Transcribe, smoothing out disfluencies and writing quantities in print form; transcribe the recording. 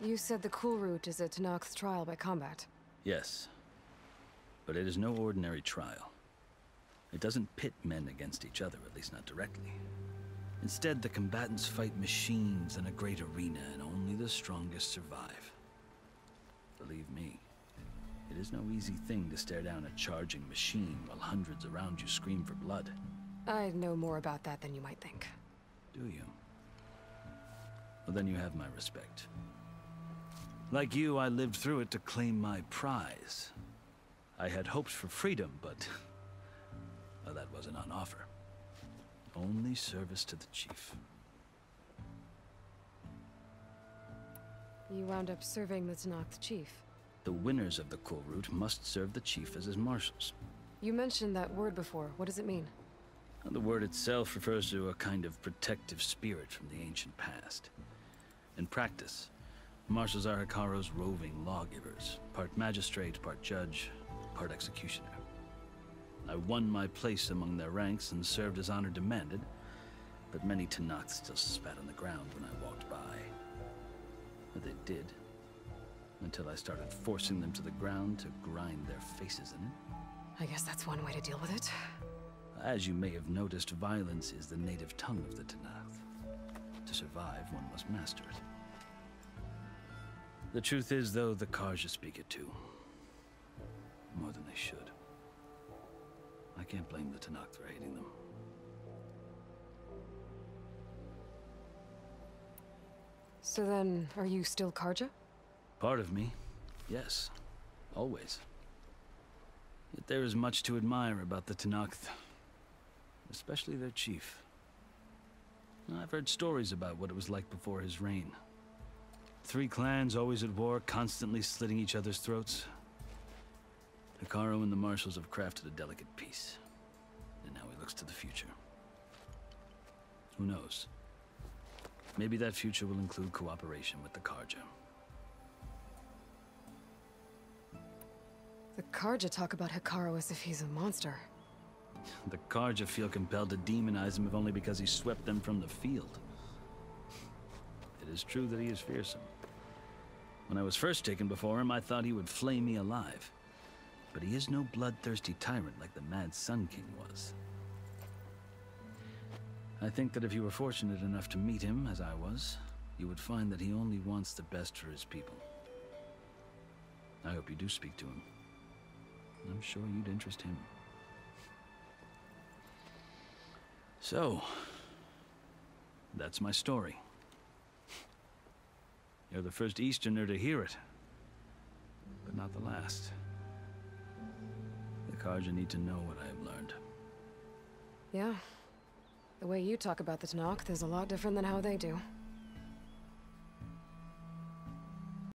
You said the cool route is a Tenakth's trial by combat. Yes. But it is no ordinary trial. It doesn't pit men against each other, at least not directly. Instead, the combatants fight machines in a great arena, and only the strongest survive. Believe me, it is no easy thing to stare down a charging machine while hundreds around you scream for blood. I know more about that than you might think. Do you? Well, then you have my respect. Like you, I lived through it to claim my prize. I had hopes for freedom, but well, that wasn't on offer. Only service to the chief. You wound up serving the Tenakth chief. The winners of the cool route must serve the chief as his marshals. You mentioned that word before. What does it mean? Well, the word itself refers to a kind of protective spirit from the ancient past. In practice, marshals are Hekarro's roving lawgivers, part magistrate, part judge, part executioner. I won my place among their ranks and served as honor demanded, but many Tenakths still spat on the ground when I walked by. But they did, until I started forcing them to the ground to grind their faces in it. I guess that's one way to deal with it. As you may have noticed, violence is the native tongue of the Tenakth. To survive, one must master it. The truth is, though, the Carja speak it too. More than they should. I can't blame the Tenakth for hating them. So then, are you still Carja? Part of me, yes. Always. Yet there is much to admire about the Tenakth. Especially their chief. I've heard stories about what it was like before his reign. 3 clans always at war, constantly slitting each other's throats. Hekarro and the marshals have crafted a delicate peace. And now he looks to the future. Who knows? Maybe that future will include cooperation with the Carja. The Carja talk about Hekarro as if he's a monster. The Carja feel compelled to demonize him if only because he swept them from the field. It is true that he is fearsome. When I was first taken before him, I thought he would flay me alive. But he is no bloodthirsty tyrant like the Mad Sun King was. I think that if you were fortunate enough to meet him, as I was, you would find that he only wants the best for his people. I hope you do speak to him. I'm sure you'd interest him. So, that's my story. You're the first Easterner to hear it, but not the last. The Carja need to know what I have learned. Yeah. The way you talk about the Tenakth is a lot different than how they do.